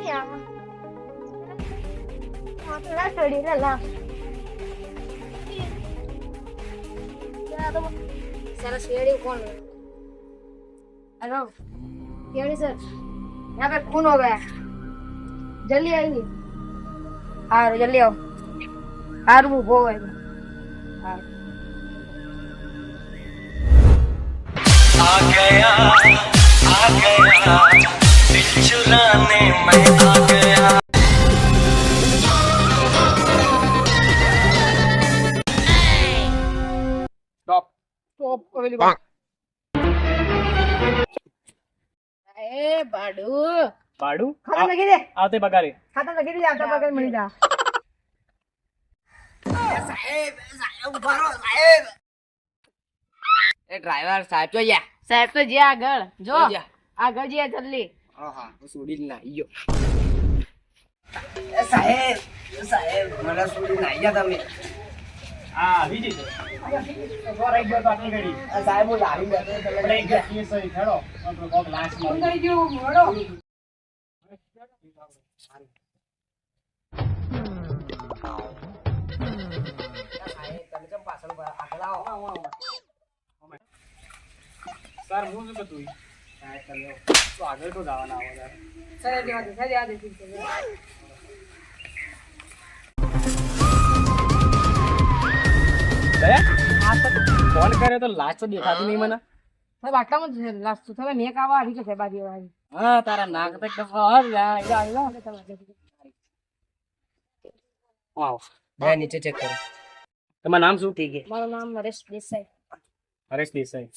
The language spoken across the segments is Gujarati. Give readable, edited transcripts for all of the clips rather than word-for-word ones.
નહીં આવે. હા તો ના છોડી લે લા. सारा शेड़ी कौन है? हेलो शेड़ी सर, यहाँ पे खून हो गया, जल्दी आइए. हाँ जल्दी आओ. हाँ रुको वो है. हाँ आ गया दिल चुराने मैं आ गया. Top available. ए बाडू ભાડું खाता लगी दे, આવતે પગારે खाता लगी दे, आता पकड़ मरी जा. એ ડ્રાઈવર સાહેબ તો યા साहब तो जिया આગળ જો જા. આગળ जिया जल्दी. હા હું છોડી જ ના ગયો. એ સાહેબ મને છોડી ના ગયા તમે. હા આવી જઈ તો રહી ગયો તો આટલી ઘડી આ સાહેબ હું લાવી જતો આપણે એક જઈએ સહી ખેડો આપણો કોક લાશ માં થઈ ગયું મોડો. સાહેબ તમે કેમ પાછળ આગળ આવો. સર હું શું કતું સાહેબ તમે તો આગળ તો જવાના આવો યાર સર દેવા દે, સર દેવા દે. દયા ફોન કર્યો તો લાશ તો દેખાતી નહીં મને સાહેબ આટલામાં જ લાસ્ટ તમે મેક આવા આવી કે સાહેબ આ દેવા આવી. હા તારા નાક તક તો ફર યાર વાવ બે નીચે ચેક કરો. તમારું નામ શું ઠીક છે. મારું નામ નરેશ દેસાઈ. હરેશ દેસાઈ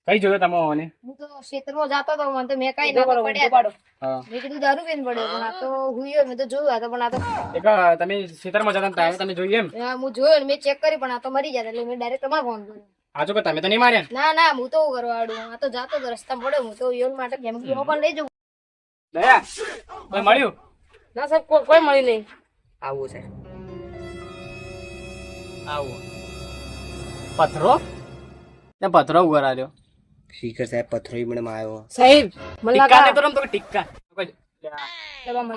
કઈ જોયો તમે ઓને હું તો ક્ષેત્રમાં જાતો હતો, મને તો મેં કઈ ના પડ્યા. હા મેં કીધું દારૂ પીને પડ્યો, પણ આ તો હુયો. મેં તો જોયું આ તો, પણ આ તો એક તમે ખેતરમાં જતા હતા તમે જોઈએ એમ હું જોયું ને મેં ચેક કરી, પણ આ તો મરી જાય એટલે મેં ડાયરેક્ટ તમારે ફોન કર્યો. આજો કે તમે તો નહીં માર્યા ના ના હું તો કરવાડું, આ તો જાતો હતો રસ્તામાં પડ્યો, હું તો યોન માટે કેમ કે પણ લઈ જવું. દયા કોઈ મળ્યું ના સાહેબ કોઈ મળી નહીં. આવું છે. આવું પથરો ને પથરો ઉગરાડ્યો શીખર સાહેબ પથરોઈ મને આવ્યો. સાહેબ મને ટિક્કા લાગે ને તો રમતો ટિક્કા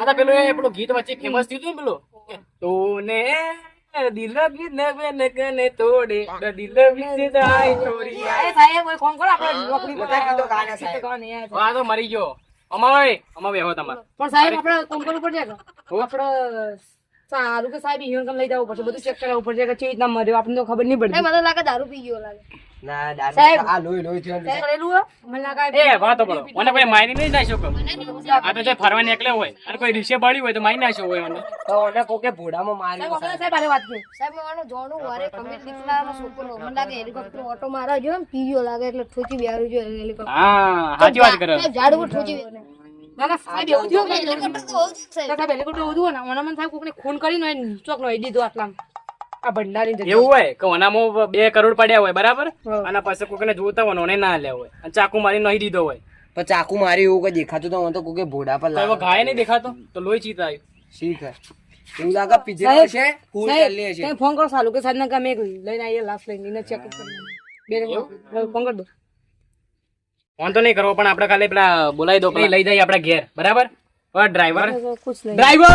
આ તો પેલું એ પેલું ગીત વચ્ચે ફેમસ થયું હતું ને પેલું તોને દિલ બિન કને તોડે દિલ વિશે જાય ચોરી એ સાહેબ કોઈ ફોન કરો, આપણે નોકરી પર બધા ગીતો ગાને સાહેબ. આ તો મરી ગયો અમાર બેહો તમાર પણ સાહેબ આપણે કોમ કરવું પડશે કે આપણે સારું કે સાહેબ ઈયોન લઈ જવું પડશે, બધું ચેક કરાવવું પડશે કે ચેવી રીતના મર્યો, આપણને તો ખબર નહીં પડતી. મને લાગે દારૂ પી ગયો લાગે. ના દારૂ સાહેબ. આ લોહી થયો ને. કરેલું હે? મને લાગે એ વાતો પડો મને કોઈ મારી નહીં નાખ્યો કે આ તો જે ફરવા નીકળ્યો હોય અને કોઈ રીસે બળી હોય તો મારી નાખ્યો હોય મને તો ઓને કોકે ભોડામાં માર્યો સાહેબ, સાહેબ. સાહેબ આરે વાત કરી. સાહેબ માનો જોણું વારે કમિટ દીકરાનો છોકરો, મને લાગે હેલિકોપ્ટર ઓટો મારા જો પી ગયો લાગે એટલે ઠોકી બેહારું જો હેલિકોપ્ટર. હા સાચી વાત કરે સાહેબ ઝાડ ઉપર ઠોકી બેહારું. ના ના સાહેબ એવું થયું કે હેલિકોપ્ટર તો હોવું જ સાહેબ. સાહેબ હેલિકોપ્ટર હોવું ને મને સાહેબ કોકને ખૂન કરીને ચોક નો દીધો આટલામાં આ ભંડારી જગ્યાએ. એવું હોય કે ઓનામાં 2 કરોડ પડ્યા હોય બરાબર હા. અને પછી કોઈને જોતા હોય ને ઓને ના લ્યા હોય અને ચાકુ મારી નહીં દીધો હોય પણ ચાકુ મારી એવું કઈ દેખાતું તો મને તો કોકે ભોડા પર તો એવો ઘાય નહીં દેખાતો તો લોહી ચીતા આવ્યું શીખર એવું લાગે પીજે છે ફૂલ ચાલી છે. તમે ફોન કરો સાલું કે સાહેબ ના કામે લઈને આવીએ લાશ લઈને ચેક કરી બે ફોન કરી દો. ફોન તો નહીં કરવો પણ આપણે ખાલી પેલા બોલાવી દો લઈ જઈએ આપણે ઘેર બરાબર પણ ડ્રાઈવર કુછ નહીં. ડ્રાઈવર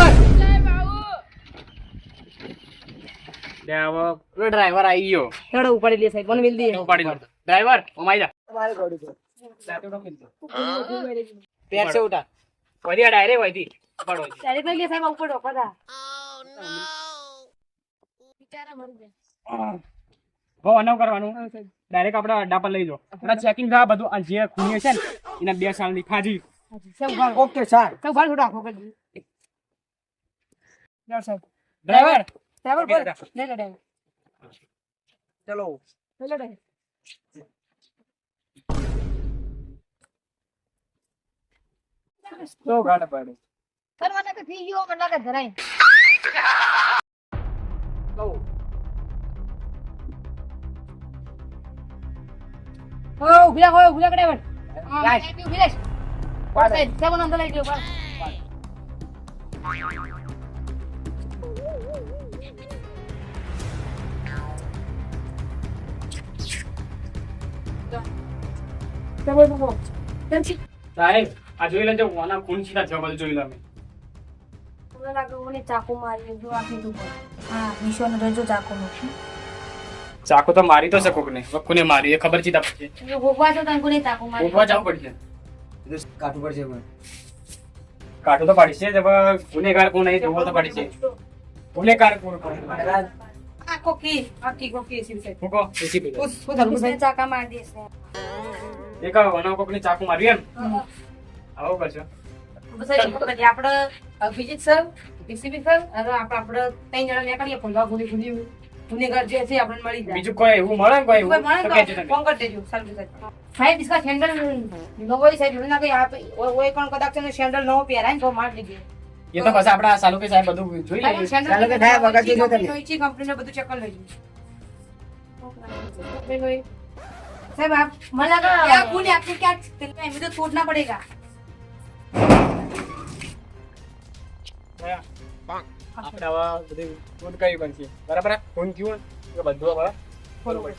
ડ્રાઈવર આવી ગયો હેડો ઉપાડી લે સાહેબ, મને મિલ દે. ઉપાડી દો ડ્રાઈવર ઓમાઈ જા તમારે ગોડી પર પેર से उठा वही डायरेक्ट वही पड़ो ડાયરેક્ટ લઈ લે સાહેબ ઉપર ડોકરા. બિચારા મરી જાય. બહુ અનવ કરવાનું ડાયરેક્ટ આપણે અડ્ડા પર લઈ જાઓ આપણે ચેકિંગ થા બધું આ જે ખૂની છે ને એના 2 સાલની ફાજી સાહેબ ઉભા રહો. ઓકે સર સાહેબ ઉભા રહો, થોડું આખો કરી દે. જાઓ સાહેબ. ડ્રાઈવર ડ્રાઈવર બોલ. લઈ લે ડ્રાઈવર. ચલો લઈ લે ડ્રાઈવર. તો ગાડ પડે સર મને તો પી ગયો, મને લાગે ધરાય. ઓ ઉભી રાખ ડ્રાઈવર. હા ઉભી રાખ. સાહેબ સાહેબ અંદર લઈ ગયો. સાહેબ આ જોઈ લેજો ઓના ખૂન સીધા થયો બધું જોઈ લો અમે મને લાગે મને ચાકુ મારી જો આપી દઉં હા નિશાન રહેજો ચાકુનું ચાકુ તો મારી તો છે કોકને કોને મારી એ ખબર ચીતા પડશે જો ગોગવા તો તને કોને ચાકુ મારી ગોતવા જવું પડશે કાઢવું પડશે મને. કાઢો તો પાડી છે જબ ગુનેગાર કોણ એ જોવો તો પાડી છે ગુનેગાર કોણ આ કોકી સિવાય ફૂકો એસી પે શું થયું इसने चाका मार दी इसने એક વનો કોકને ચાકુ માર્યું એમ આવો કરશો બસ આપણે અભિજીત સર પીસીબી સર અને આપણે ત્રણ જણા નીકળીએ ફોનવા ગુનેગાર જે છે આપણને મળી જાય બીજું કોઈ એવું મળે ને કોઈ એવું તો કહેજો તમે ફોન કરી દેજો સાહેબ સાહેબ इसका सैंडल नवो ही साहब ना कि आप वो कौन कदाच ने सैंडल नवो પહેરાય તો માર દીધી એ તો પછી આપડા સાલુ કે સાહેબ બધું જોઈ લે ચાલો કે થાય વગર જોજો તમે. ઈચી કંપનીને બધું ચેક કરી લેજો साहब आप મને લાગે क्या कौन आपको क्या में तो छोड़ना पड़ेगा આપણે આવા બધું ફોન કરી પણ છે બરાબર ફોન ક્યું કે બધું હવે બરોબર